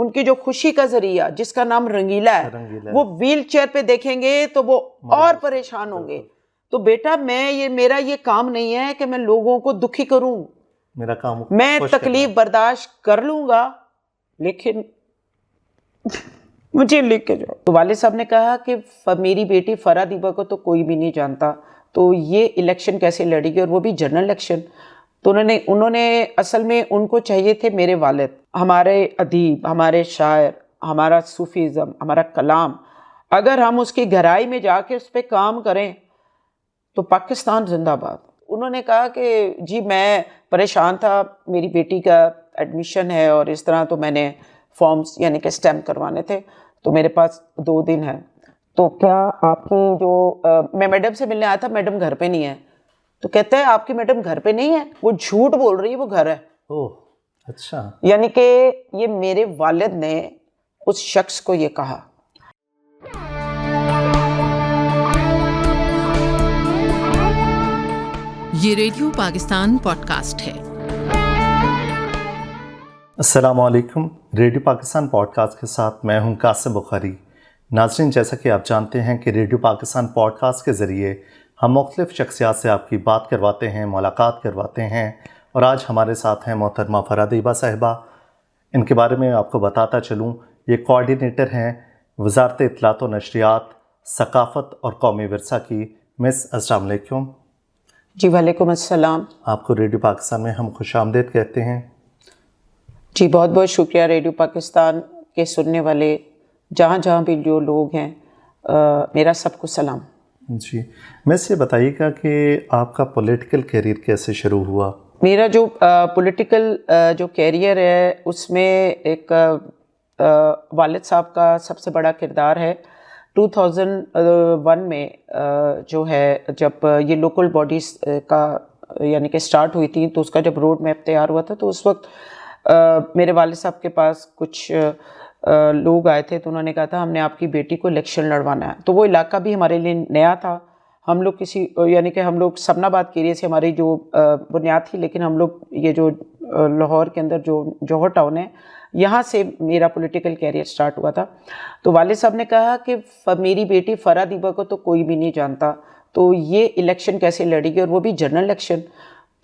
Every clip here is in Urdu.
ان کی جو خوشی کا ذریعہ جس کا نام رنگیلا ہے وہ ویل چیئر پہ دیکھیں گے تو وہ اور پریشان ہوں گے. تو بیٹا میرا یہ کام نہیں ہے کہ میں لوگوں کو دکھی کروں, میرا کام میں تکلیف برداشت کر لوں گا لیکن مجھے لے کے جاؤ. تو والد صاحب نے کہا کہ میری بیٹی فرح دیبا کو تو کوئی بھی نہیں جانتا, تو یہ الیکشن کیسے لڑے گی, اور وہ بھی جنرل الیکشن. تو انہوں نے اصل میں ان کو چاہیے تھے میرے والد, ہمارے ادیب, ہمارے شاعر, ہمارا صوفیزم, ہمارا کلام, اگر ہم اس کی گہرائی میں جا کے اس پہ کام کریں تو پاکستان زندہ باد. انہوں نے کہا کہ جی میں پریشان تھا, میری بیٹی کا ایڈمیشن ہے اور اس طرح, تو میں نے فارمز یعنی کہ اسٹیمپ کروانے تھے, تو میرے پاس 2 دن ہے, تو کیا آپ کی جو میں میڈم سے ملنے آیا تھا, میڈم گھر پہ نہیں ہے. تو کہتے ہیں آپ کی میڈم گھر پہ نہیں ہے, وہ جھوٹ بول رہی ہے, وہ گھر ہے. اوہ اچھا. یعنی کہ یہ میرے والد نے اس شخص کو یہ کہا. یہ ریڈیو پاکستان پوڈ کاسٹ ہے. السلام علیکم. ریڈیو پاکستان پوڈ کاسٹ کے ساتھ میں ہوں قاسم بخاری. ناظرین, جیسا کہ آپ جانتے ہیں کہ ریڈیو پاکستان پوڈ کاسٹ کے ذریعے ہم مختلف شخصیات سے آپ کی بات کرواتے ہیں, ملاقات کرواتے ہیں, اور آج ہمارے ساتھ ہیں محترمہ فرح دیبا صاحبہ. ان کے بارے میں آپ کو بتاتا چلوں, یہ کوآرڈینیٹر ہیں وزارت اطلاعات و نشریات, ثقافت اور قومی ورثہ کی. مس السلام علیکم. جی وعلیکم السلام. آپ کو ریڈیو پاکستان میں ہم خوش آمدید کہتے ہیں. جی بہت بہت شکریہ. ریڈیو پاکستان کے سننے والے جہاں بھی جو لوگ ہیں, میرا سب کو سلام. جی میں سے بتائیے گا کہ آپ کا پولیٹیکل کیریئر کیسے شروع ہوا؟ میرا جو پولیٹیکل جو کیریئر ہے اس میں ایک والد صاحب کا سب سے بڑا کردار ہے. 2001 میں جو ہے جب یہ لوکل باڈیز کا یعنی کہ سٹارٹ ہوئی تھی, تو اس کا جب روڈ میپ تیار ہوا تھا, تو اس وقت میرے والد صاحب کے پاس کچھ لوگ آئے تھے, تو انہوں نے کہا تھا ہم نے آپ کی بیٹی کو الیکشن لڑوانا ہے. تو وہ علاقہ بھی ہمارے لیے نیا تھا. ہم لوگ یعنی کہ ہم لوگ سبنا باد کے ایریا سے ہماری جو بنیاد تھی, لیکن ہم لوگ یہ جو لاہور کے اندر جو جوہر ٹاؤن ہے, یہاں سے میرا پولیٹیکل کیریئر سٹارٹ ہوا تھا. تو والد صاحب نے کہا کہ میری بیٹی فرح دیبا کو تو کوئی بھی نہیں جانتا, تو یہ الیکشن کیسے لڑے گی, اور وہ بھی جنرل الیکشن.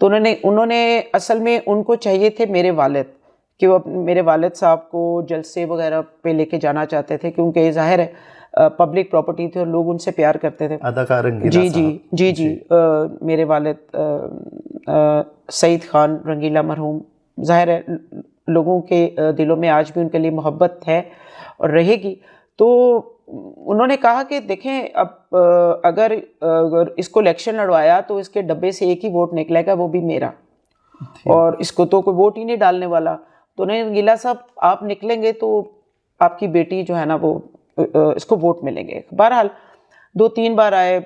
تو انہوں نے اصل میں ان کو چاہیے تھے میرے والد, کہ وہ میرے والد صاحب کو جلسے وغیرہ پہ لے کے جانا چاہتے تھے, کیونکہ ظاہر ہے پبلک پراپرٹی تھی اور لوگ ان سے پیار کرتے تھے. اداکار رنگیلا صاحب. جی میرے والد سعید خان رنگیلا مرحوم, ظاہر ہے لوگوں کے دلوں میں آج بھی ان کے لیے محبت ہے اور رہے گی. تو انہوں نے کہا کہ دیکھیں اب اگر اس کو الیکشن لڑوایا تو اس کے ڈبے سے ایک ہی ووٹ نکلے گا, وہ بھی میرا, اور اس کو تو کوئی ووٹ ہی نہیں ڈالنے والا. تو نہیں رنگیلا صاحب آپ نکلیں گے تو آپ کی بیٹی جو ہے نا وہ اس کو ووٹ ملیں گے. بہرحال 2-3 بار آئے,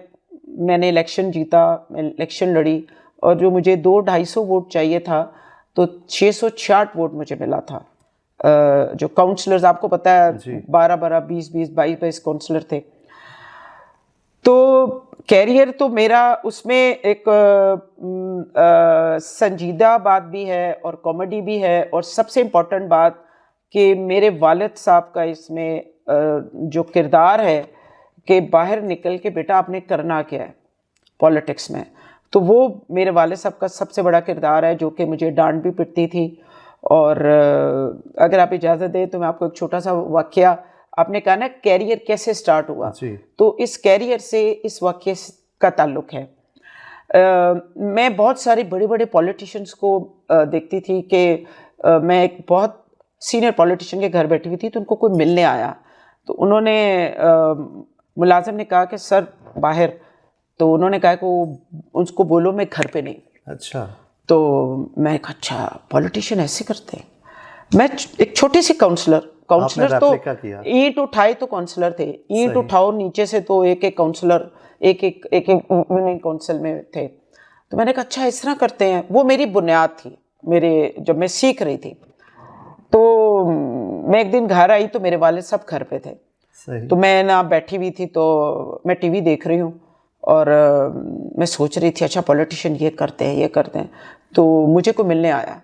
میں نے الیکشن جیتا, میں الیکشن لڑی, اور جو مجھے 200-250 ووٹ چاہیے تھا تو 666 ووٹ مجھے ملا تھا. جو کاؤنسلرز آپ کو پتہ ہے 12 20 22 کاؤنسلر تھے. تو کیریئر تو میرا اس میں ایک سنجیدہ بات بھی ہے اور کامیڈی بھی ہے, اور سب سے امپورٹنٹ بات کہ میرے والد صاحب کا اس میں جو کردار ہے کہ باہر نکل کے بیٹا آپ نے کرنا کیا ہے پالیٹکس میں, تو وہ میرے والد صاحب کا سب سے بڑا کردار ہے, جو کہ مجھے ڈانٹ بھی پڑتی تھی. اور اگر آپ اجازت دیں تو میں آپ کو ایک چھوٹا سا واقعہ, آپ نے کہا نا کیریئر کیسے سٹارٹ ہوا, تو اس کیریئر سے اس واقعے کا تعلق ہے. میں بہت سارے بڑے پولیٹیشنز کو دیکھتی تھی کہ میں ایک بہت سینئر پولیٹیشین کے گھر بیٹھی ہوئی تھی, تو ان کو کوئی ملنے آیا, تو انہوں نے ملازم نے کہا کہ سر باہر, تو انہوں نے کہا کہ اس کو بولو میں گھر پہ نہیں. اچھا. تو میں کہا اچھا پولیٹیشین ایسے کرتے ہیں. میں ایک چھوٹی سی کاؤنسلر تو اینٹ اٹھائے تو کاؤنسلر تھے, اینٹ اٹھاؤ نیچے سے, تو ایک کاؤنسلر ایک یونین کاؤنسل میں تھے. تو میں نے کہا اچھا اس طرح کرتے ہیں. وہ میری بنیاد تھی میرے جب میں سیکھ رہی تھی. تو میں ایک دن گھر آئی تو میرے والد صاحب گھر پہ تھے. تو میں نا بیٹھی ہوئی تھی, تو میں ٹی وی دیکھ رہی ہوں, اور میں سوچ رہی تھی اچھا پولیٹیشین یہ کرتے ہیں. تو مجھے کو ملنے آیا,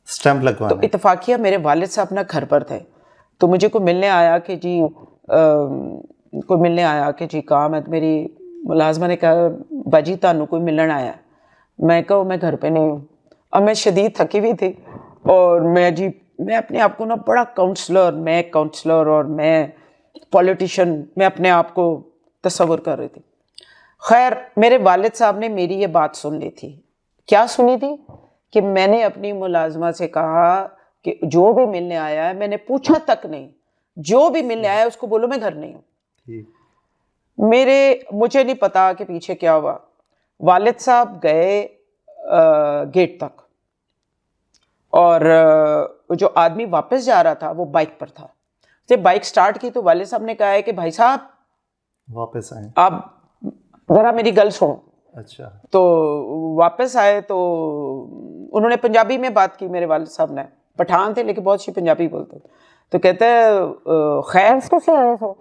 اسٹیمپ لگوانا. تو اتفاقیہ میرے والد صاحب نا گھر پر تھے. تو مجھے کوئی ملنے آیا کہ جی کام ہے. تو میری ملازمہ نے کہا باجی تانوں کوئی ملن آیا. میں کہا میں گھر پہ نہیں ہوں. اب میں شدید تھکی ہوئی تھی اور میں اپنے آپ کو نا بڑا کاؤنسلر اور میں پولیٹیشین میں اپنے آپ کو تصور کر رہی تھی. خیر میرے والد صاحب نے میری یہ بات سن لی تھی. کیا سنی تھی؟ کہ میں نے اپنی ملازمہ سے کہا کہ جو بھی ملنے آیا ہے، میں نے پوچھا تک نہیں، جو بھی ملنے آیا ہے اس کو بولو میں گھر نہیں ہوں. مجھے نہیں پتا کہ پیچھے کیا ہوا. والد صاحب گئے گیٹ تک اور جو آدمی واپس جا رہا تھا وہ بائک پر تھا. جب بائک سٹارٹ کی تو والد صاحب نے کہا ہے کہ بھائی صاحب واپس آئے، آپ ذرا میری گل سنو. اچھا. تو واپس آئے تو انہوں نے پنجابی میں بات کی. میرے والد صاحب نے پٹھان تھے لیکن بہت سی پنجابی بولتے. تو کہتے خیر تو سے آئے ہو.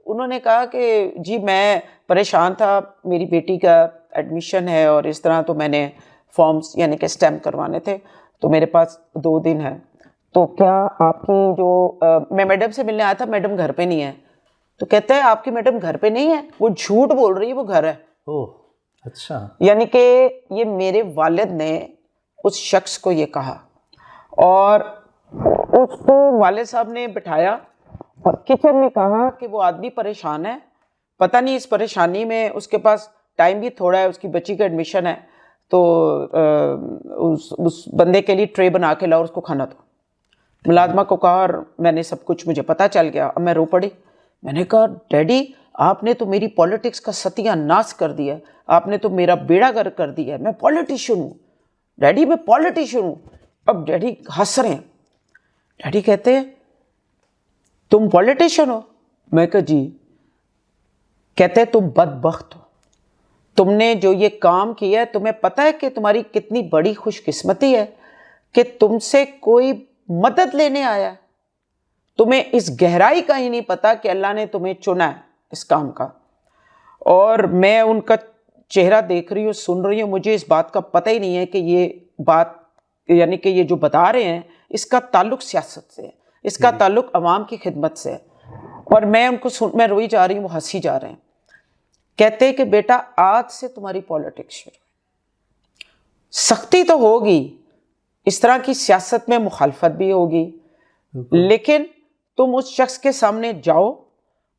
انہوں نے کہا کہ جی میں پریشان تھا، میری بیٹی کا ایڈمیشن ہے اور اس طرح، تو میں نے فارمز یعنی کہ اسٹیمپ کروانے تھے، تو میرے پاس 2 دن ہے. تو کیا آپ کی میں میڈم سے ملنے آیا تھا، میڈم گھر پہ نہیں ہے. تو کہتے ہیں آپ کی میڈم گھر پہ نہیں ہے؟ وہ جھوٹ بول رہی ہے، وہ گھر ہے. اوہ اچھا. یعنی کہ یہ میرے والد نے اس شخص کو یہ کہا اور اس کو والد صاحب نے بٹھایا اور کچن میں کہا کہ وہ آدمی پریشان ہے، پتہ نہیں اس پریشانی میں اس کے پاس ٹائم بھی تھوڑا ہے، اس کی بچی کا ایڈمیشن ہے، تو اس بندے کے لیے ٹرے بنا کے لاؤ، اس کو کھانا دو. ملازمہ کو کہا اور میں نے سب کچھ مجھے پتہ چل گیا. اب میں رو پڑی. میں نے کہا ڈیڈی آپ نے تو میری پولیٹکس کا ستیہ ناش کر دیا ہے، آپ نے تو میرا بیڑا گرک کر دیا ہے. میں پولیٹیشین ہوں ڈیڈی، میں پولیٹیشین ہوں. اب ڈیڈی ہنس رہے ہیں. ڈیڈی کہتے ہیں تم پولیٹیشین ہو؟ میں کہا جی. کہتے تم بدبخت ہو، تم نے جو یہ کام کیا ہے، تمہیں پتہ ہے کہ تمہاری کتنی بڑی خوش قسمتی ہے کہ تم سے کوئی مدد لینے آیا. تمہیں اس گہرائی کا ہی نہیں پتا کہ اللہ نے تمہیں چنا ہے اس کام کا. اور میں ان کا چہرہ دیکھ رہی ہوں، سن رہی ہوں، مجھے اس بات کا پتہ ہی نہیں ہے کہ یہ بات یعنی کہ یہ جو بتا رہے ہیں اس کا تعلق سیاست سے ہے، اس کا تعلق عوام کی خدمت سے ہے. اور میں ان کو میں روئی جا رہی ہوں، وہ ہنسی جا رہے ہیں. کہتے ہیں کہ بیٹا آج سے تمہاری پولیٹکس شروع. سختی تو ہوگی، اس طرح کی سیاست میں مخالفت بھی ہوگی، لیکن تم اس شخص کے سامنے جاؤ،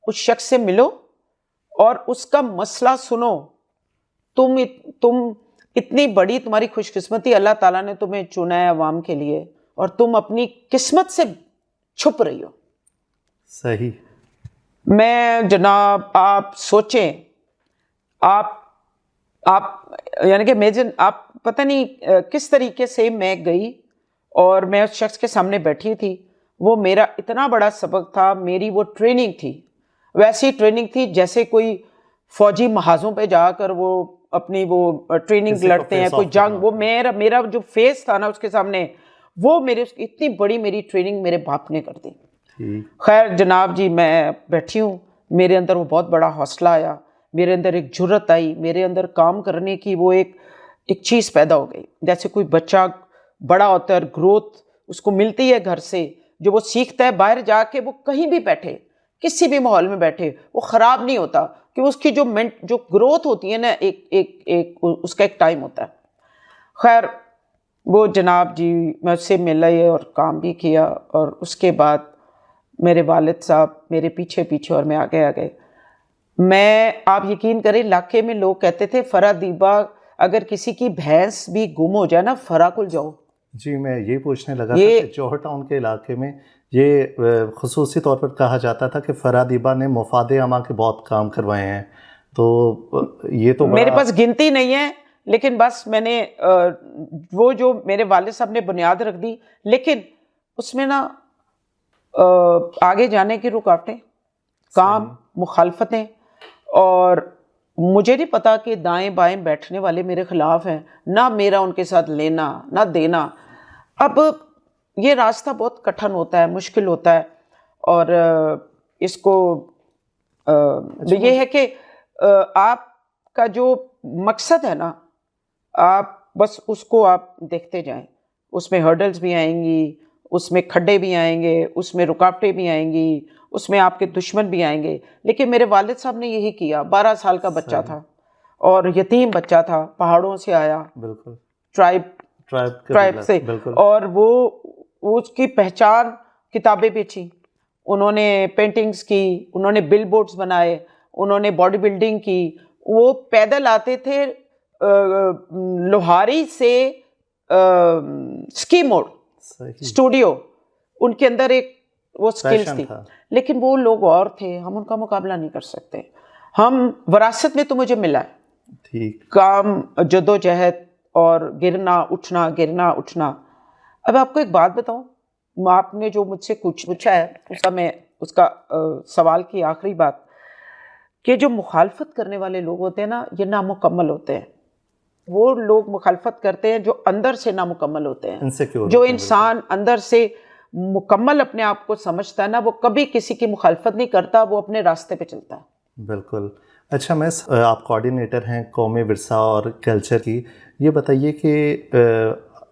اس شخص سے ملو اور اس کا مسئلہ سنو. تم اتنی بڑی تمہاری خوش قسمتی، اللہ تعالیٰ نے تمہیں چنا ہے عوام کے لیے اور تم اپنی قسمت سے چھپ رہی ہو. صحیح. میں جناب آپ سوچیں، آپ یعنی کہ آپ پتہ نہیں کس طریقے سے میں گئی اور میں اس شخص کے سامنے بیٹھی تھی. وہ میرا اتنا بڑا سبق تھا، میری وہ ٹریننگ تھی، ویسی ٹریننگ تھی جیسے کوئی فوجی محاذوں پہ جا کر وہ اپنی وہ ٹریننگ لڑتے ہیں، کوئی جنگ. وہ میرا جو فیس تھا نا اس کے سامنے، وہ اتنی بڑی میری ٹریننگ میرے باپ نے کر دی. خیر جناب جی میں بیٹھی ہوں، میرے اندر وہ بہت بڑا حوصلہ آیا، میرے اندر ایک جرت آئی، میرے اندر کام کرنے کی وہ ایک چیز پیدا ہو گئی. جیسے کوئی بچہ بڑا ہوتا ہے اور گروتھ اس کو ملتی ہے گھر سے، جو وہ سیکھتا ہے باہر جا کے، وہ کہیں بھی بیٹھے، کسی بھی ماحول میں بیٹھے، وہ خراب نہیں ہوتا، کہ اس کی جو گروتھ ہوتی ہے نا، اس کا ایک ٹائم ہوتا ہے. خیر وہ جناب جی میں اس سے ملا اور کام بھی کیا، اور اس کے بعد میرے والد صاحب میرے پیچھے اور میں آگے. میں آپ یقین کریں علاقے میں لوگ کہتے تھے فرا دیبا اگر کسی کی بھینس بھی گم ہو جائے نا، فرا کل جاؤ. جی میں یہ پوچھنے لگا تھا کہ جوہر ٹاؤن کے علاقے میں یہ خصوصی طور پر کہا جاتا تھا کہ فرا دیبا نے مفاد عامہ کے بہت کام کروائے ہیں. تو یہ تو میرے پاس گنتی نہیں ہے، لیکن بس میں نے وہ جو میرے والد صاحب نے بنیاد رکھ دی، لیکن اس میں نا آگے جانے کی رکاوٹیں، کام، مخالفتیں، اور مجھے نہیں پتا کہ دائیں بائیں بیٹھنے والے میرے خلاف ہیں، نہ میرا ان کے ساتھ لینا نہ دینا. اب یہ راستہ بہت کٹھن ہوتا ہے، مشکل ہوتا ہے، اور اس کو یہ ہے کہ آپ کا جو مقصد ہے نا، آپ بس اس کو آپ دیکھتے جائیں. اس میں ہرڈلز بھی آئیں گی، اس میں کھڈے بھی آئیں گے، اس میں رکاوٹیں بھی آئیں گی، اس میں آپ کے دشمن بھی آئیں گے، لیکن میرے والد صاحب نے یہی کیا. 12 سال کا بچہ تھا اور یتیم بچہ تھا، پہاڑوں سے آیا، بالکل ٹرائب سے، اور وہ اس کی پہچان کتابیں بیچی، انہوں نے پینٹنگز کی، انہوں نے بل بورڈز بنائے، انہوں نے باڈی بلڈنگ کی. وہ پیدل آتے تھے لوہاری سے اسکی موڑ اسٹوڈیو، ان کے اندر ایک وہ سکلز تھی، لیکن وہ لوگ اور تھے، ہم ان کا مقابلہ نہیں کر سکتے. ہم وراثت میں تو مجھے ملا ہے کام، جدوجہد اور گرنا اٹھنا. اب آپ کو ایک بات بتاؤں، آپ نے جو مجھ سے کچھ پوچھا ہے اس کا سوال کی آخری بات، کہ جو مخالفت کرنے والے لوگ ہوتے ہیں نا، یہ نامکمل ہوتے ہیں. وہ لوگ مخالفت کرتے ہیں جو اندر سے نامکمل ہوتے ہیں. جو انسان اندر سے مکمل اپنے آپ کو سمجھتا ہے نا، وہ کبھی کسی کی مخالفت نہیں کرتا، وہ اپنے راستے پہ چلتا ہے. بالکل. اچھا مس، آپ کوآرڈینیٹر ہیں قومی ورثہ اور کلچر کی، یہ بتائیے کہ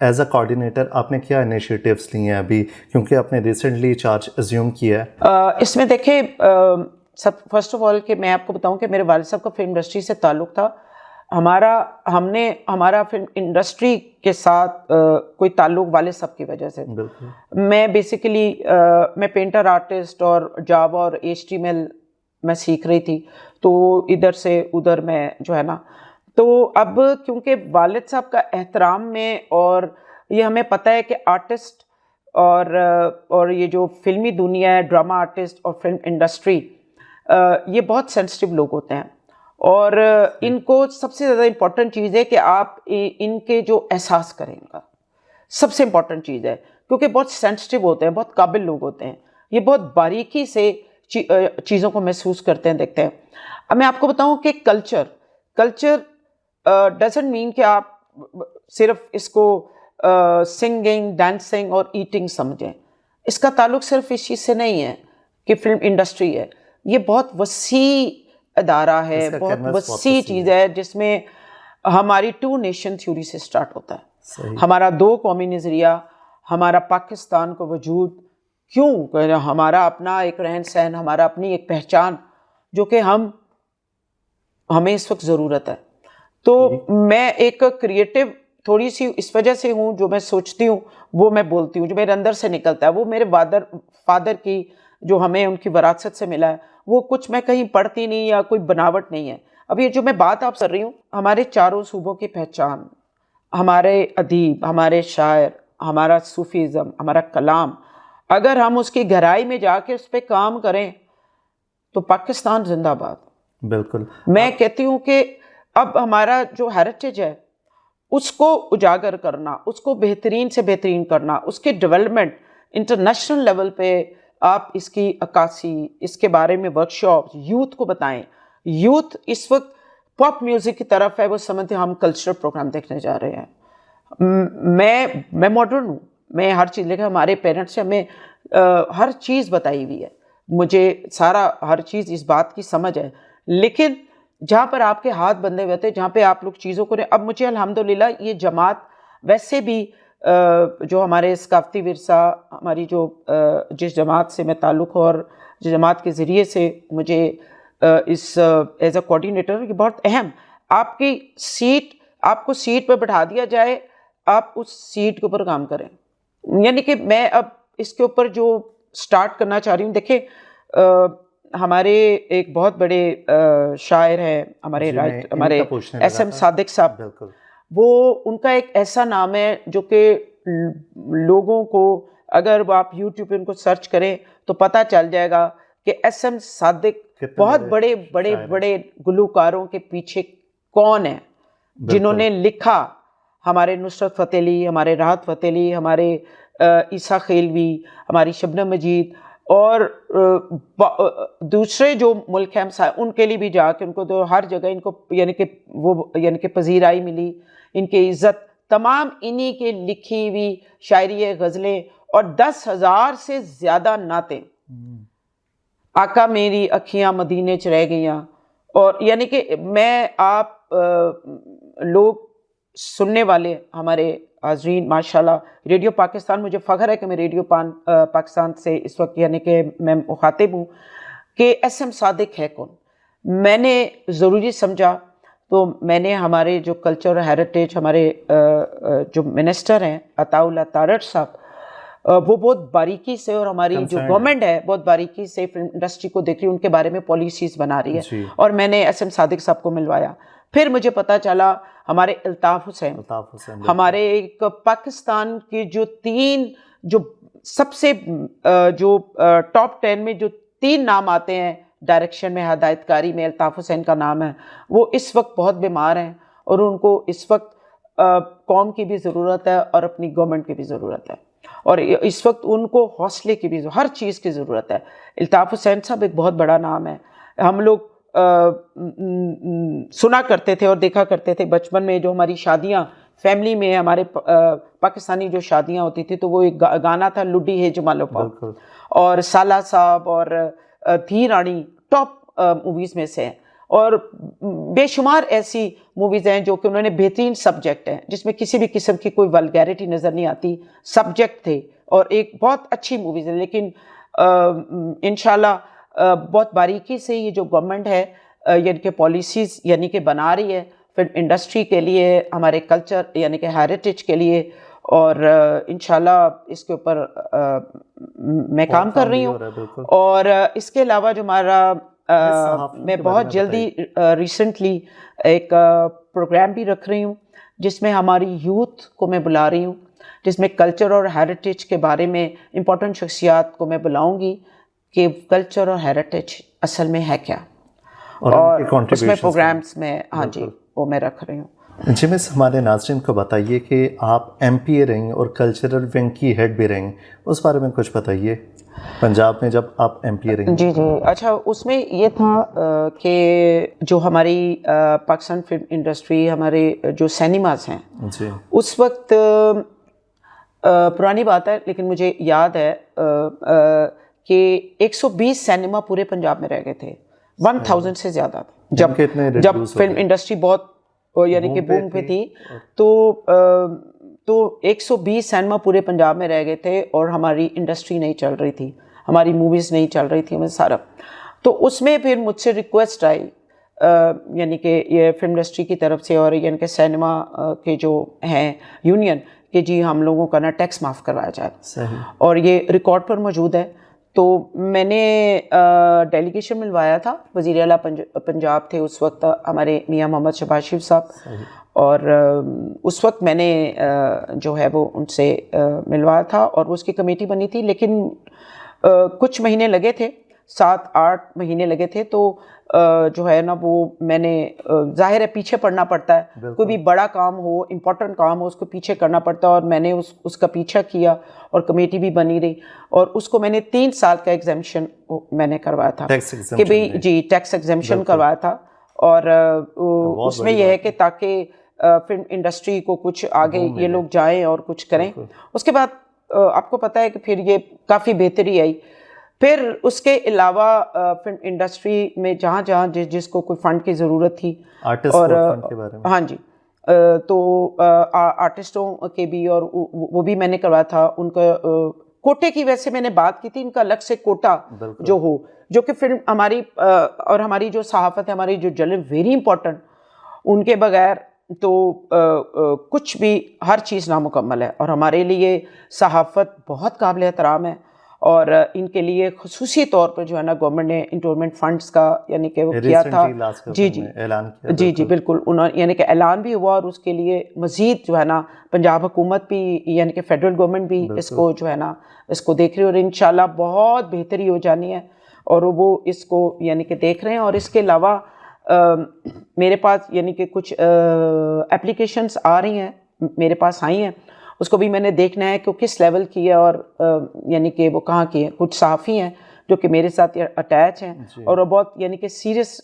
ایز اے کوآرڈینیٹر آپ نے کیا انیشیٹیوز لی ہیں ابھی، کیونکہ آپ نے ریسنٹلی چارج ایزیوم کیا ہے؟ اس میں دیکھیں، فرسٹ آف آل کہ میں آپ کو بتاؤں کہ میرے والد صاحب کا فلم انڈسٹری سے تعلق تھا. ہمارا فلم انڈسٹری کے ساتھ کوئی تعلق والد صاحب کی وجہ سے. میں بیسیکلی میں پینٹر آرٹسٹ اور جاوا اور HTML میں سیکھ رہی تھی، تو ادھر سے ادھر میں جو ہے نا، تو اب کیونکہ والد صاحب کا احترام میں، اور یہ ہمیں پتہ ہے کہ آرٹسٹ اور یہ جو فلمی دنیا ہے، ڈرامہ آرٹسٹ اور فلم انڈسٹری، یہ بہت سینسٹیو لوگ ہوتے ہیں، اور ان کو سب سے زیادہ امپورٹنٹ چیز ہے کہ آپ ان کے جو احساس کریں، ان کا سب سے امپورٹنٹ چیز ہے، کیونکہ بہت سینسٹیو ہوتے ہیں، بہت قابل لوگ ہوتے ہیں، یہ بہت باریکی سے چیزوں کو محسوس کرتے ہیں، دیکھتے ہیں. اب میں آپ کو بتاؤں کہ کلچر ڈزنٹ مین کہ آپ صرف اس کو سنگنگ، ڈانسنگ اور ایٹنگ سمجھیں. اس کا تعلق صرف اس چیز سے نہیں ہے کہ فلم انڈسٹری ہے، یہ بہت وسیع ادارہ ہے، بہت وسیع چیز ہے، جس میں ہماری 2 نیشن تھیوری سے سٹارٹ ہوتا ہے. ہمارا 2 قومی نظریہ، ہمارا پاکستان کو وجود کیوں، ہمارا اپنا ایک رہن سہن، ہمارا اپنی ایک پہچان، جو کہ ہمیں اس وقت ضرورت ہے. تو میں ایک کریٹو تھوڑی سی اس وجہ سے ہوں، جو میں سوچتی ہوں وہ میں بولتی ہوں، جو میرے اندر سے نکلتا ہے، وہ میرے فادر کی جو ہمیں ان کی وراثت سے ملا ہے، وہ کچھ میں کہیں پڑھتی نہیں یا کوئی بناوٹ نہیں ہے. اب یہ جو میں بات آپ کر رہی ہوں، ہمارے چاروں صوبوں کی پہچان، ہمارے ادیب، ہمارے شاعر، ہمارا صوفیزم، ہمارا کلام، اگر ہم اس کی گہرائی میں جا کے اس پہ کام کریں تو پاکستان زندہ باد. بالکل. میں کہتی ہوں کہ اب ہمارا جو ہیریٹیج ہے اس کو اجاگر کرنا، اس کو بہترین سے بہترین کرنا، اس کی ڈیولپمنٹ انٹرنیشنل لیول پہ، آپ اس کی عکاسی، اس کے بارے میں ورکشاپس یوتھ کو بتائیں. یوتھ اس وقت پاپ میوزک کی طرف ہے، وہ سمجھتے ہیں ہم کلچرل پروگرام دیکھنے جا رہے ہیں. میں ماڈرن ہوں، میں ہر چیز، لیکن ہمارے پیرنٹس سے ہمیں ہر چیز بتائی ہوئی ہے، مجھے سارا ہر چیز اس بات کی سمجھ ہے. لیکن جہاں پر آپ کے ہاتھ بندھے ہوئے تھے، جہاں پہ آپ لوگ چیزوں کو، اب مجھے الحمدللہ یہ جماعت ویسے بھی جو ہمارے ثقافتی ورثہ، ہماری جو جس جماعت سے میں تعلق ہوں، اور جس جماعت کے ذریعے سے مجھے اس ایز اے کوآرڈینیٹر، یہ بہت اہم، آپ کی سیٹ، آپ کو سیٹ پہ بٹھا دیا جائے، آپ اس سیٹ کے اوپر کام کریں. یعنی کہ میں اب اس کے اوپر جو سٹارٹ کرنا چاہ رہی ہوں، دیکھیں ہمارے ایک بہت بڑے شاعر ہیں، ہمارے SM صادق صاحب، وہ ان کا ایک ایسا نام ہے جو کہ لوگوں کو، اگر آپ یوٹیوب پہ ان کو سرچ کریں تو پتہ چل جائے گا کہ SM صادق بہت بڑے بڑے بڑے گلوکاروں کے پیچھے کون ہیں، جنہوں نے لکھا. ہمارے نصرت فتح علی، ہمارے راحت فتح علی، ہمارے عیسیٰ خیلوی، ہماری شبنم مجید، اور دوسرے جو ملک ہیں ان کے لیے بھی جا کے ان کو تو ہر جگہ ان کو یعنی کہ پذیرائی ملی، ان کی عزت، تمام انہی کے لکھی ہوئی شاعری، غزلیں، اور 10,000 سے زیادہ نعتیں. آقا میری اکھیاں مدینے چ رہ گئیاں. اور یعنی کہ میں آپ لوگ سننے والے ہمارے حاضرین ماشاءاللہ، ریڈیو پاکستان، مجھے فخر ہے کہ میں ریڈیو پاکستان سے اس وقت یعنی کہ میں مخاطب ہوں کہ ایس ایم صادق ہے کون. میں نے ضروری سمجھا تو میں نے ہمارے جو کلچر اور ہیریٹیج، ہمارے جو منسٹر ہیں عطاء اللہ تارڑ صاحب، وہ بہت باریکی سے، اور ہماری جو گورنمنٹ ہے بہت باریکی سے فلم انڈسٹری کو دیکھ رہی ہے، ان کے بارے میں پالیسیز بنا رہی ہے. اور میں نے ایس ایم صادق صاحب کو ملوایا. پھر مجھے پتہ چلا ہمارے الطاف حسین ہمارے ایک پاکستان کی جو 3 جو سب سے جو ٹاپ 10 میں جو 3 نام آتے ہیں ڈائریکشن میں، ہدایت کاری میں، الطاف حسین کا نام ہے. وہ اس وقت بہت بیمار ہیں اور ان کو اس وقت قوم کی بھی ضرورت ہے اور اپنی گورنمنٹ کی بھی ضرورت ہے، اور اس وقت ان کو حوصلے کی بھی، ہر چیز کی ضرورت ہے. الطاف حسین صاحب ایک بہت بڑا نام ہے. ہم لوگ سنا کرتے تھے اور دیکھا کرتے تھے بچپن میں، جو ہماری شادیاں فیملی میں، ہمارے پاکستانی جو شادیاں ہوتی تھی تو وہ ایک گانا تھا لڈی ہے جمالو پاک، اور سالہ صاحب اور دھی رانی ٹاپ موویز میں سے ہیں. اور بے شمار ایسی موویز ہیں جو کہ انہوں نے بہترین سبجیکٹ ہیں، جس میں کسی بھی قسم کی کوئی ولگیرٹی نظر نہیں آتی، سبجیکٹ تھے، اور ایک بہت اچھی موویز ہے. لیکن انشاءاللہ بہت باریکی سے یہ جو گورنمنٹ ہے یعنی کہ پالیسیز یعنی کہ بنا رہی ہے فلم انڈسٹری کے لیے، ہمارے کلچر یعنی کہ ہیریٹیج کے لیے، اور انشاءاللہ اس کے اوپر میں کام کر رہی ہوں. اور اس کے علاوہ جو ہمارا میں بہت جلدی ریسنٹلی ایک پروگرام بھی رکھ رہی ہوں جس میں ہماری یوتھ کو میں بلا رہی ہوں، جس میں کلچر اور ہیریٹیج کے بارے میں امپورٹنٹ شخصیات کو میں بلاؤں گی کہ کلچر اور ہیریٹیج اصل میں ہے کیا، اور اس میں پروگرامز میں ہاں جی وہ میں رکھ رہی ہوں. جی مس، ہمارے ناظرین کو بتائیے کہ آپ ایم پی اے رہیں اور کلچرل ونگ کی ہیڈ بھی رہیں، اس بارے میں کچھ بتائیے. پنجاب میں جب آپ ایم پی اے رہیں. جی اچھا، اس میں یہ تھا کہ جو ہماری پاکستان فلم انڈسٹری، ہمارے جو سینیماز ہیں جی، اس وقت پرانی بات ہے لیکن مجھے یاد ہے کہ 120 سینما پورے پنجاب میں رہ گئے تھے، 1000 سے زیادہ تھے جب فلم انڈسٹری بہت یعنی کہ بوم پہ تھی. تو 120 سینما پورے پنجاب میں رہ گئے تھے اور ہماری انڈسٹری نہیں چل رہی تھی، ہماری موویز نہیں چل رہی تھی، ہمیں سارا. تو اس میں پھر مجھ سے ریکویسٹ آئی یعنی کہ یہ فلم انڈسٹری کی طرف سے اور یعنی کہ سینما کے جو ہیں یونین کہ جی ہم لوگوں کا نا ٹیکس معاف کروایا جائے، اور یہ ریکارڈ پر موجود ہے. تو میں نے ڈیلیگیشن ملوایا تھا، وزیر اعلیٰ پنجاب تھے اس وقت ہمارے میاں محمد شہباز شریف صاحب، اور اس وقت میں نے جو ہے وہ ان سے ملوایا تھا اور اس کی کمیٹی بنی تھی. لیکن کچھ مہینے لگے تھے، 7-8 مہینے لگے تھے. تو جو ہے نا وہ میں نے ظاہر ہے پیچھے پڑنا پڑتا ہے، کوئی بھی بڑا کام ہو، امپورٹنٹ کام ہو، اس کو پیچھے کرنا پڑتا ہے، اور میں نے اس کا پیچھا کیا اور کمیٹی بھی بنی رہی. اور اس کو میں نے 3 سال کا ایگزیمشن میں نے کروایا تھا کہ بھئی جی ٹیکس ایگزیمشن کروایا تھا. اور اس میں یہ ہے کہ تاکہ فلم انڈسٹری کو کچھ آگے یہ لوگ جائیں اور کچھ کریں. اس کے بعد آپ کو پتہ ہے کہ پھر یہ کافی بہتری آئی. پھر اس کے علاوہ فلم انڈسٹری میں جہاں جہاں جس کو کوئی فنڈ کی ضرورت تھی، اور ہاں جی تو آرٹسٹوں کے بھی، اور وہ بھی میں نے کروایا تھا. ان کا کوٹے کی ویسے میں نے بات کی تھی، ان کا الگ سے کوٹا جو ہو، جو کہ فلم ہماری اور ہماری جو صحافت ہے، ہماری جو جرنل ویری امپورٹنٹ، ان کے بغیر تو کچھ بھی ہر چیز نامکمل ہے. اور ہمارے لیے صحافت بہت قابل احترام ہے، اور ان کے لیے خصوصی طور پر جو ہے نا گورنمنٹ نے انٹورمنٹ فنڈز کا یعنی کہ وہ کیا تھا. جی بالکل، انہوں یعنی کہ اعلان بھی ہوا، اور اس کے لیے مزید جو ہے نا پنجاب حکومت بھی یعنی کہ فیڈرل گورنمنٹ بھی اس کو جو ہے نا اس کو دیکھ رہی ہے، اور انشاءاللہ بہت بہتری ہو جانی ہے، اور وہ اس کو یعنی کہ دیکھ رہے ہیں. اور اس کے علاوہ میرے پاس یعنی کہ کچھ اپلیکیشنز آ رہی ہیں، میرے پاس آئی ہیں، اس کو بھی میں نے دیکھنا ہے کہ وہ کس لیول کی ہے، اور یعنی کہ وہ کہاں کی ہے. کچھ صحافی ہیں جو کہ میرے ساتھ اٹیچ ہیں اور وہ بہت یعنی کہ سیریس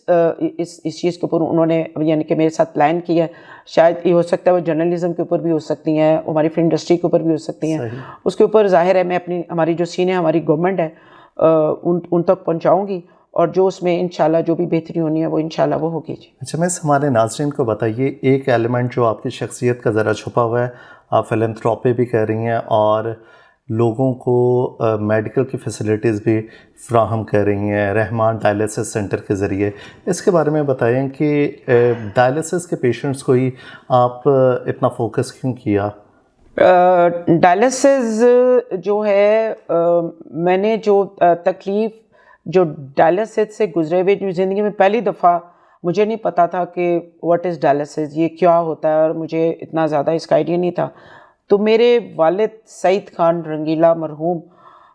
اس چیز کے اوپر انہوں نے یعنی کہ میرے ساتھ پلان کیا ہے. شاید یہ ہو سکتا ہے وہ جرنلزم کے اوپر بھی ہو سکتی ہیں، ہماری فلم انڈسٹری کے اوپر بھی ہو سکتی ہیں. اس کے اوپر ظاہر ہے میں اپنی ہماری جو سینئر ہماری گورنمنٹ ہے ان تک پہنچاؤں گی، اور جو اس میں انشاءاللہ جو بھی بہتری ہونی ہے وہ انشاءاللہ وہ ہوگی جی۔ اچھا میں ہمارے ناظرین کو بتائیے ایک ایلیمنٹ جو آپ کی شخصیت کا ذرا چھپا ہوا ہے، آپ فلنتھراپی بھی کر رہی ہیں اور لوگوں کو میڈیکل کی فیسلٹیز بھی فراہم کر رہی ہیں رحمان ڈائلیسس سینٹر کے ذریعے، اس کے بارے میں بتائیں کہ ڈائلیسس کے پیشنٹس کو ہی آپ اتنا فوکس کیوں کیا؟ ڈائلیسس جو ہے میں نے جو تکلیف جو ڈائلیسس سے گزرے ہوئے جو زندگی میں پہلی دفعہ مجھے نہیں پتا تھا کہ واٹ از ڈائلیسس، یہ کیا ہوتا ہے، اور مجھے اتنا زیادہ اس کا آئیڈیا نہیں تھا۔ تو میرے والد سعید خان رنگیلا مرحوم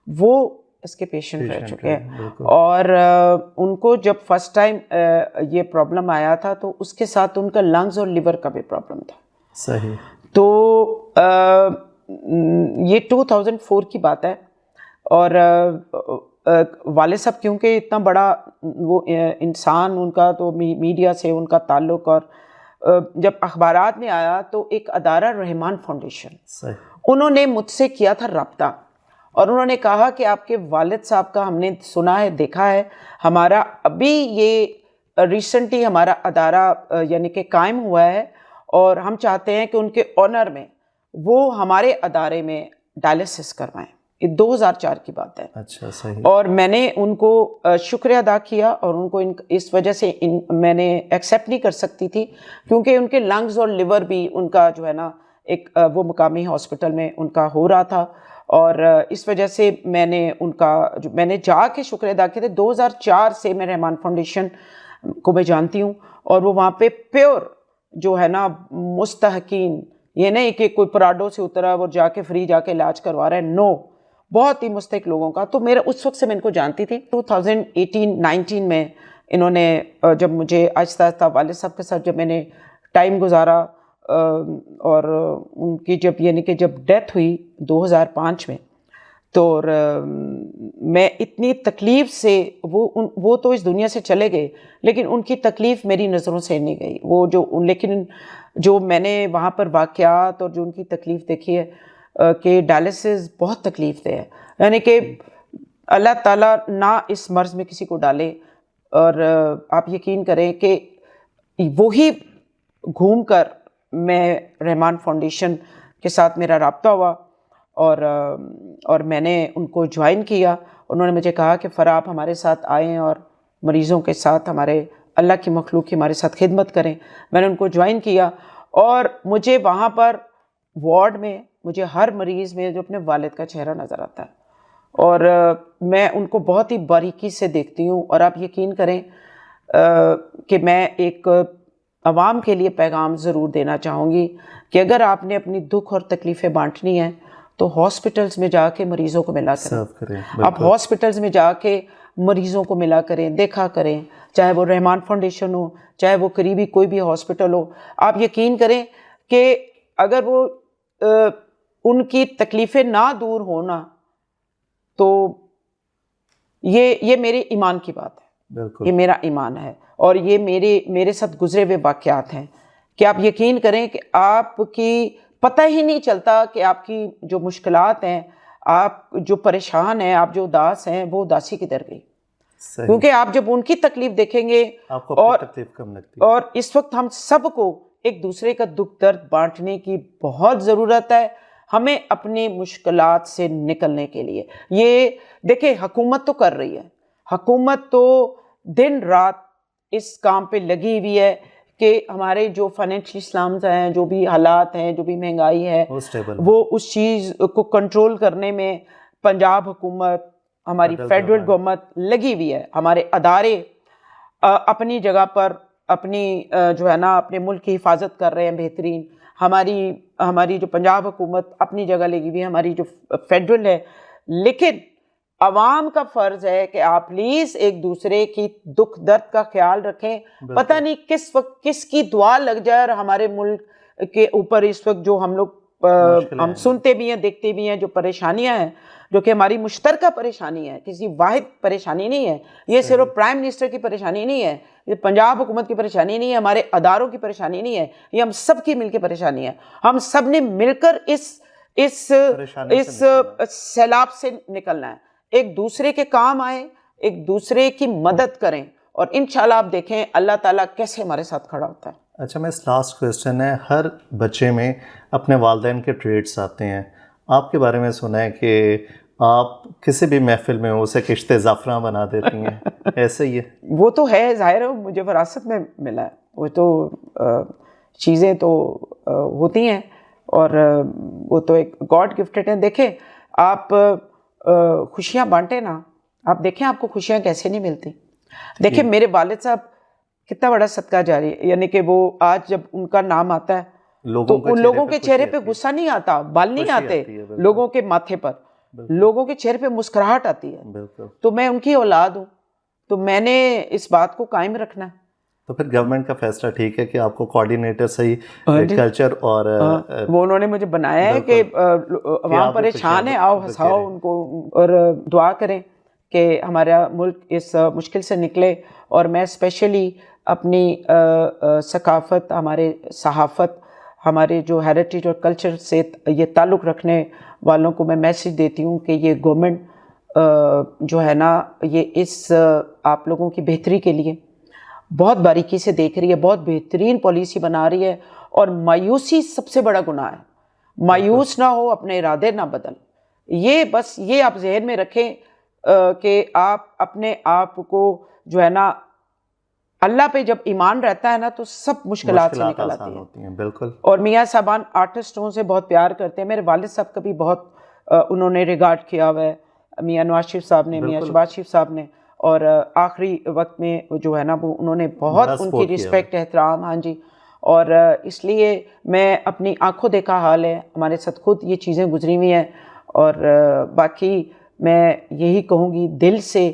وہ اس کے پیشنٹ رہ چکے ہیں، اور ان کو جب فرسٹ ٹائم یہ پرابلم آیا تھا تو اس کے ساتھ ان کا لنگز اور لیور کا بھی پرابلم تھا۔ صحیح۔ تو یہ 2004 کی بات ہے، اور والد صاحب کیونکہ اتنا بڑا وہ انسان، ان کا تو میڈیا سے ان کا تعلق، اور جب اخبارات میں آیا تو ایک ادارہ رحمان فاؤنڈیشن، انہوں نے مجھ سے کیا تھا رابطہ، اور انہوں نے کہا کہ آپ کے والد صاحب کا ہم نے سنا ہے، دیکھا ہے، ہمارا ابھی یہ ریسنٹلی ہمارا ادارہ یعنی کہ قائم ہوا ہے، اور ہم چاہتے ہیں کہ ان کے آنر میں وہ ہمارے ادارے میں ڈائلیسس کروائیں۔ یہ 2004 کی بات ہے۔ اچھا صحیح۔ اور میں نے ان کو شکریہ ادا کیا، اور ان کو اس وجہ سے میں نے ایکسیپٹ نہیں کر سکتی تھی کیونکہ ان کے لنگز اور لیور بھی ان کا جو ہے نا ایک وہ مقامی ہاسپٹل میں ان کا ہو رہا تھا، اور اس وجہ سے میں نے جا کے شکریہ ادا کیا تھا۔ 2004 سے میں رحمان فاؤنڈیشن کو میں جانتی ہوں، اور وہ وہاں پہ پیور جو ہے نا مستحقین، یہ نہیں کہ کوئی پراڈو سے اترا اور جا کے فری جا کے علاج کروا رہا ہے، نو، بہت ہی مستحق لوگوں کا۔ تو میرا اس وقت سے میں ان کو جانتی تھی۔ 2018-19 میں انہوں نے جب مجھے آہستہ آہستہ والد صاحب کے ساتھ جب میں نے ٹائم گزارا، اور ان کی جب یعنی کہ جب ڈیتھ ہوئی 2005 میں، تو میں اتنی تکلیف سے وہ تو اس دنیا سے چلے گئے، لیکن ان کی تکلیف میری نظروں سے نہیں گئی، وہ لیکن جو میں نے وہاں پر واقعات اور جو ان کی تکلیف دیکھی ہے کہ ڈائلیسس بہت تکلیف دہ ہے، یعنی کہ اللہ تعالیٰ نہ اس مرض میں کسی کو ڈالے۔ اور آپ یقین کریں کہ وہی گھوم کر میں رحمان فاؤنڈیشن کے ساتھ میرا رابطہ ہوا، اور میں نے ان کو جوائن کیا۔ انہوں نے مجھے کہا کہ فرا آپ ہمارے ساتھ آئیں اور مریضوں کے ساتھ، ہمارے اللہ کی مخلوق کی ہمارے ساتھ خدمت کریں۔ میں نے ان کو جوائن کیا، اور مجھے وہاں پر وارڈ میں مجھے ہر مریض میں جو اپنے والد کا چہرہ نظر آتا ہے، اور میں ان کو بہت ہی باریکی سے دیکھتی ہوں۔ اور آپ یقین کریں کہ میں ایک عوام کے لیے پیغام ضرور دینا چاہوں گی کہ اگر آپ نے اپنی دکھ اور تکلیفیں بانٹنی ہیں تو ہاسپٹلز میں جا کے مریضوں کو ملا کریں۔ آپ ہاسپٹلز میں جا کے مریضوں کو ملا کریں، دیکھا کریں، چاہے وہ رحمان فاؤنڈیشن ہو، چاہے وہ قریبی کوئی بھی ہاسپٹل ہو۔ آپ یقین کریں کہ اگر وہ ان کی تکلیفیں نہ دور ہونا تو یہ میرے ایمان کی بات ہے، یہ میرا ایمان ہے، اور یہ میرے ساتھ گزرے ہوئے واقعات ہیں کہ آپ یقین کریں کہ آپ کی پتہ ہی نہیں چلتا کہ آپ کی جو مشکلات ہیں، آپ جو پریشان ہیں، آپ جو اداس ہیں، وہ اداسی کدھر گئی، کیونکہ آپ جب ان کی تکلیف دیکھیں گے، آپ کو اپنی تکلیف کم لگتی ہے۔ اور اس وقت ہم سب کو ایک دوسرے کا دکھ درد بانٹنے کی بہت ضرورت ہے، ہمیں اپنی مشکلات سے نکلنے کے لیے۔ یہ دیکھیں حکومت تو کر رہی ہے، حکومت تو دن رات اس کام پہ لگی ہوئی ہے کہ ہمارے جو فائنینشلی اسلامز ہیں، جو بھی حالات ہیں، جو بھی مہنگائی ہے، وہ اس چیز کو کنٹرول کرنے میں پنجاب حکومت، ہماری فیڈرل گورنمنٹ لگی ہوئی ہے۔ ہمارے ادارے اپنی جگہ پر اپنی جو ہے نا اپنے ملک کی حفاظت کر رہے ہیں بہترین، ہماری جو پنجاب حکومت اپنی جگہ لگی ہوئی ہے، ہماری جو فیڈرل ہے، لیکن عوام کا فرض ہے کہ آپ پلیز ایک دوسرے کی دکھ درد کا خیال رکھیں۔ پتہ نہیں کس وقت کس کی دعا لگ جائے، اور ہمارے ملک کے اوپر اس وقت جو ہم سنتے بھی ہیں، دیکھتے بھی ہیں، جو پریشانیاں ہیں، جو کہ ہماری مشترکہ پریشانی ہے، کسی واحد پریشانی نہیں ہے، یہ صرف پرائم منسٹر کی پریشانی نہیں ہے، یہ پنجاب حکومت کی پریشانی نہیں ہے، ہمارے اداروں کی پریشانی نہیں ہے، یہ ہم سب کی مل کے پریشانی ہے۔ ہم سب نے مل کر اس سیلاب سے نکلنا ہے، ایک دوسرے کے کام آئیں، ایک دوسرے کی مدد کریں اور انشاءاللہ آپ دیکھیں اللہ تعالیٰ کیسے ہمارے ساتھ کھڑا ہوتا ہے. اچھا، میں لاسٹ کویسچن ہے، ہر بچے میں اپنے والدین کے ٹریٹس آتے ہیں. آپ کے بارے میں سنا ہے کہ آپ کسی بھی محفل میں اسے کشتے زعفران بنا دیتی ہیں، ایسے ہی ہے؟ وہ تو ہے، ظاہر ہے مجھے وراثت میں ملا ہے، وہ تو چیزیں تو ہوتی ہیں اور وہ تو ایک گاڈ گفٹڈ ہیں. دیکھیں آپ خوشیاں بانٹیں نا، آپ دیکھیں آپ کو خوشیاں کیسے نہیں ملتی. دیکھیں میرے والد صاحب کتنا بڑا صدقہ جاری ہے، یعنی کہ وہ آج جب ان کا نام آتا ہے تو ان لوگوں کے چہرے پہ غصہ نہیں آتا، بال نہیں آتے لوگوں کے ماتھے پر، لوگوں کے چہرے پہ مسکراہٹ آتی ہے. تو میں ان کی اولاد ہوں، تو میں نے اس بات کو قائم رکھنا ہے. تو پھر گورنمنٹ کا فیصلہ ٹھیک ہے کہ آپ کو کوآرڈینیٹر صحیح کلچر اور وہ انہوں نے مجھے بنایا ہے کہ عوام پریشان ہے، آؤ ہنساؤ ان کو اور دعا کریں کہ ہمارا ملک اس مشکل سے نکلے. اور میں اسپیشلی اپنی ثقافت، ہمارے صحافت، ہمارے جو ہیریٹیج اور کلچر سے یہ تعلق رکھنے والوں کو میں میسیج دیتی ہوں کہ یہ گورنمنٹ جو ہے نا یہ اس آپ لوگوں کی بہتری کے لیے بہت باریکی سے دیکھ رہی ہے، بہت بہترین پالیسی بنا رہی ہے. اور مایوسی سب سے بڑا گناہ ہے. مایوس نہ ہو، اپنے ارادے نہ بدل. یہ بس یہ آپ ذہن میں رکھیں کہ آپ اپنے آپ کو جو ہے نا اللہ پہ جب ایمان رہتا ہے نا تو سب مشکلات سے نکل آتی ہیں. بالکل. اور میاں صاحبان آرٹسٹوں سے بہت پیار کرتے ہیں. میرے والد صاحب کا بھی بہت انہوں نے ریگارڈ کیا ہوا ہے، میاں نواز شریف صاحب نے، میاں شہباز شریف صاحب نے، اور آخری وقت میں جو ہے نا وہ انہوں نے بہت ان کی رسپیکٹ، احترام. ہاں جی. اور اس لیے میں اپنی آنکھوں دیکھا حال ہے، ہمارے ساتھ خود یہ چیزیں گزری ہوئی ہیں. اور باقی میں یہی کہوں گی دل سے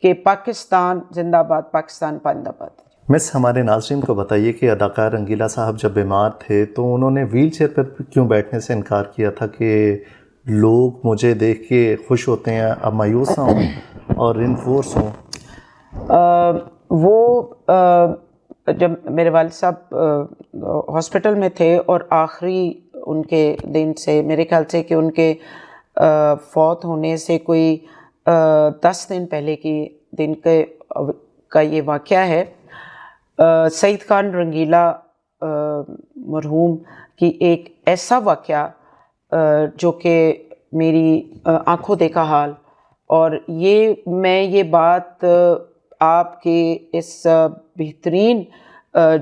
کہ پاکستان زندہ باد، پاکستان پائندہ باد. مس، ہمارے ناظرین کو بتائیے کہ اداکار رنگیلا صاحب جب بیمار تھے تو انہوں نے ویل چیئر پر کیوں بیٹھنے سے انکار کیا تھا کہ لوگ مجھے دیکھ کے خوش ہوتے ہیں، اب مایوس نہ ہوں اور رینفورس ہوں؟ وہ جب میرے والد صاحب ہاسپٹل میں تھے اور آخری ان کے دن سے میرے خیال سے کہ ان کے فوت ہونے سے کوئی 10 دن پہلے کی دن کا یہ واقعہ ہے. سعید خان رنگیلا مرحوم کی ایک ایسا واقعہ جو کہ میری آنکھوں دیکھا حال. اور میں یہ بات آپ کے اس بہترین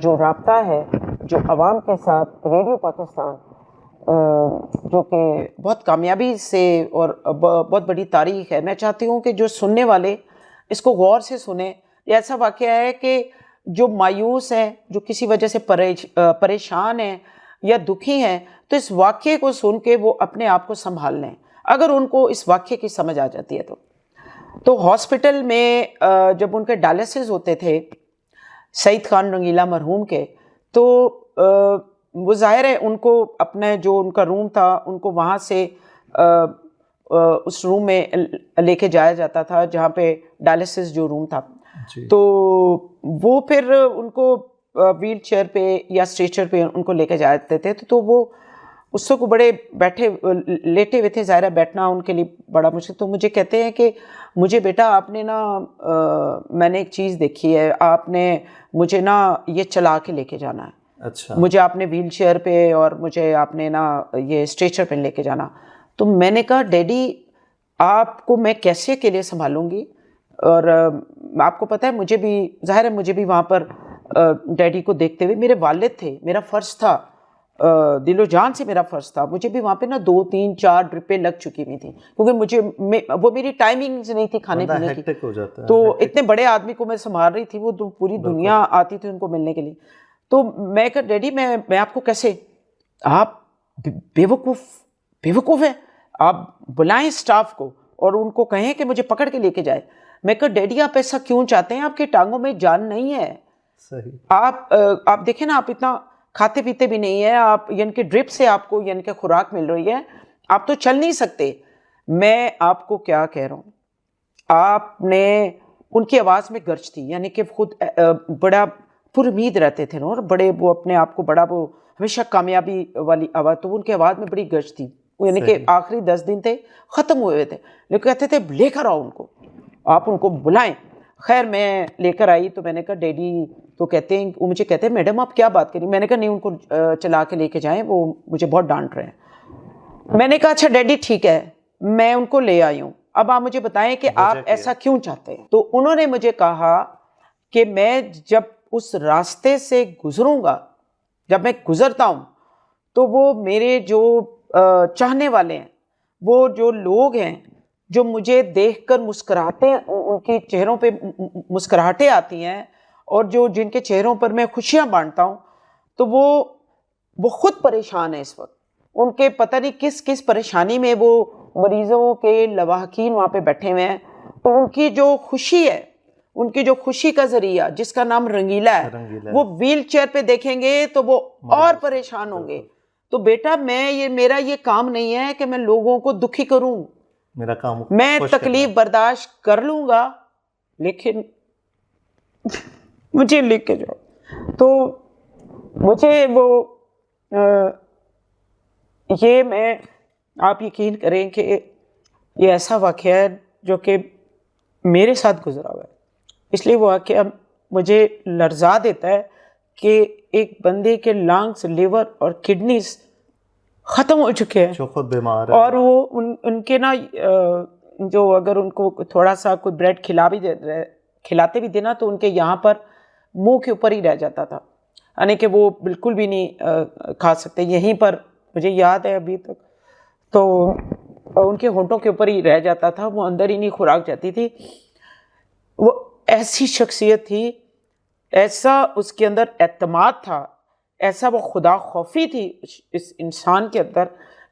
جو رابطہ ہے جو عوام کے ساتھ ریڈیو پاکستان جو کہ بہت کامیابی سے اور بہت بڑی تاریخ ہے، میں چاہتی ہوں کہ جو سننے والے اس کو غور سے سنیں. یہ ایسا واقعہ ہے کہ جو مایوس ہیں، جو کسی وجہ سے پریشان ہیں یا دکھی ہیں، تو اس واقعے کو سن کے وہ اپنے آپ کو سنبھال لیں اگر ان کو اس واقعے کی سمجھ آ جاتی ہے. تو ہاسپٹل میں جب ان کے ڈائلسس ہوتے تھے سعید خان رنگیلا مرحوم کے، تو وہ ظاہر ہے ان کو اپنے جو ان کا روم تھا ان کو وہاں سے اس روم میں لے کے جایا جاتا تھا جہاں پہ ڈائلسس جو روم تھا. تو وہ پھر ان کو ویل چیئر پہ یا اسٹریچر پہ ان کو لے کے جاتے تھے. تو وہ اس کو بڑے بیٹھے لیٹے ہوئے تھے، ظاہر ہے بیٹھنا ان کے لیے بڑا مشکل. تو مجھے کہتے ہیں کہ مجھے بیٹا آپ نے نا میں نے ایک چیز دیکھی ہے، آپ نے مجھے نا یہ چلا کے لے کے جانا ہے. اچھا. مجھے آپ نے ویل چیئر پہ اور مجھے آپ نے نا یہ اسٹریچر پہ لے کے جانا. تو میں نے کہا ڈیڈی آپ کو میں کیسے اکیلے سنبھالوں گی؟ اور آپ کو پتہ ہے مجھے بھی ظاہر ہے مجھے بھی وہاں پر ڈیڈی کو دیکھتے ہوئے میرے والد تھے، میرا فرض تھا، دل و جان سے میرا فرض تھا. مجھے بھی وہاں پہ نا 2 3 4 ڈرپیں لگ چکی ہوئی تھیں کیونکہ وہ میری ٹائمنگز نہیں تھی کھانے پینے کی. تو اتنے بڑے آدمی کو میں سنبھال رہی تھی، وہ پوری دنیا آتی تھی ان کو ملنے کے لیے. تو میں کہا ڈیڈی میں آپ کو کیسے، آپ بیوقوف ہیں، آپ بلائیں اسٹاف کو اور ان کو کہیں کہ مجھے پکڑ کے لے کے جائے. میں کہا ڈیڈی آپ ایسا کیوں چاہتے ہیں، آپ کی ٹانگوں میں جان نہیں ہے. صحیح. آپ دیکھیں نا، آپ اتنا کھاتے پیتے بھی نہیں ہیں، آپ یعنی کہ ڈرپ سے آپ کو یعنی کہ خوراک مل رہی ہے، آپ تو چل نہیں سکتے. میں آپ کو کیا کہہ رہا ہوں، آپ نے ان کی آواز میں گرج تھی، یعنی کہ خود بڑا پر امید رہتے تھے اور بڑے وہ اپنے آپ کو بڑا وہ ہمیشہ کامیابی والی آواز، تو ان کی آواز میں بڑی گرج تھی. یعنی کہ آخری 10 دن تھے ختم ہوئے تھے، لیکن کہتے تھے لے کر آؤ ان کو. آپ ان کو بلائیں. خیر میں لے کر آئی تو میں نے کہا ڈیڈی تو کہتے ہیں, وہ مجھے کہتے ہیں میڈم آپ کیا بات کریں. میں نے کہا نہیں ان کو چلا کے لے کے جائیں, وہ مجھے بہت ڈانٹ رہے ہیں. میں نے کہا اچھا ڈیڈی ٹھیک ہے, میں ان کو لے آئی ہوں, اب آپ مجھے بتائیں کہ آپ ایسا کیوں چاہتے ہیں. تو انہوں نے مجھے کہا کہ میں جب اس راستے سے گزروں گا, جب میں گزرتا ہوں تو وہ میرے جو چاہنے والے ہیں, وہ جو لوگ ہیں جو مجھے دیکھ کر مسکراتے ہیں, ان کی چہروں پہ مسکراہٹیں آتی ہیں, اور جو جن کے چہروں پر میں خوشیاں بانٹتا ہوں, تو وہ خود پریشان ہیں اس وقت. ان کے پتہ نہیں کس کس پریشانی میں وہ مریضوں کے لواحقین وہاں پہ بیٹھے ہوئے ہیں. تو ان کی جو خوشی ہے, ان کی جو خوشی کا ذریعہ جس کا نام رنگیلا ہے, وہ ویل چیئر پہ دیکھیں گے تو وہ اور پریشان ہوں گے. تو بیٹا میرا یہ کام نہیں ہے کہ میں لوگوں کو دکھی کروں, میرا کام میں تکلیف برداشت کر لوں گا, لیکن مجھے لے کے جاؤ. تو مجھے وہ یہ میں آپ یقین کریں کہ یہ ایسا واقعہ ہے جو کہ میرے ساتھ گزرا ہوا ہے, اس لیے وہ واقعہ مجھے لرزا دیتا ہے کہ ایک بندے کے لانگس, لیور اور کڈنیز ختم ہو چکے ہیں, جو خود بیمار ہے, اور وہ ان کے نا جو اگر ان کو تھوڑا سا کوئی بریڈ کھلاتے بھی دینا تو ان کے یہاں پر منہ کے اوپر ہی رہ جاتا تھا, یعنی کہ وہ بالکل بھی نہیں کھا سکتے, یہیں پر مجھے یاد ہے ابھی تک, تو ان کے ہونٹوں کے اوپر ہی رہ جاتا تھا, وہ اندر ہی نہیں خوراک جاتی تھی. وہ ایسی شخصیت تھی, ایسا اس کے اندر اعتماد تھا, ایسا وہ خدا خوفی تھی اس انسان کے اندر,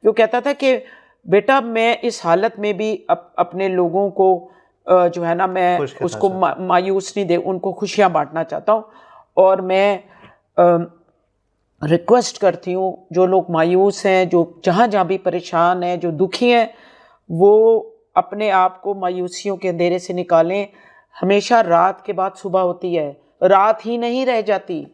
جو کہتا تھا کہ بیٹا میں اس حالت میں بھی اپنے لوگوں کو جو ہے نا میں اس کو مایوس نہیں دے, ان کو خوشیاں بانٹنا چاہتا ہوں. اور میں ریکویسٹ کرتی ہوں جو لوگ مایوس ہیں, جو جہاں جہاں بھی پریشان ہیں, جو دکھی ہیں, وہ اپنے آپ کو مایوسیوں کے اندھیرے سے نکالیں. ہمیشہ رات کے بعد صبح ہوتی ہے, رات ہی نہیں رہ جاتی.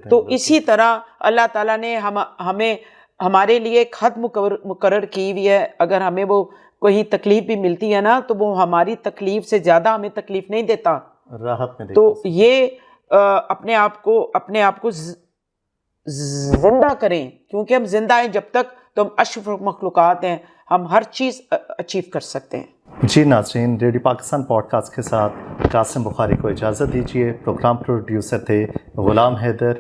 تو اسی طرح اللہ تعالیٰ نے ہمیں ہمارے لیے ایک حد مقرر کی ہوئی ہے. اگر ہمیں وہ کوئی تکلیف بھی ملتی ہے نا, تو وہ ہماری تکلیف سے زیادہ ہمیں تکلیف نہیں دیتا, راحت میں. تو یہ اپنے آپ کو زندہ کریں, کیونکہ ہم زندہ ہیں جب تک تو ہم اشرف مخلوقات ہیں, ہم ہر چیز اچیو کر سکتے ہیں. جی ناظرین, ریڈیو پاکستان پوڈ کاسٹ کے ساتھ قاسم بخاری کو اجازت دیجیے. پروگرام پروڈیوسر تھے غلام حیدر.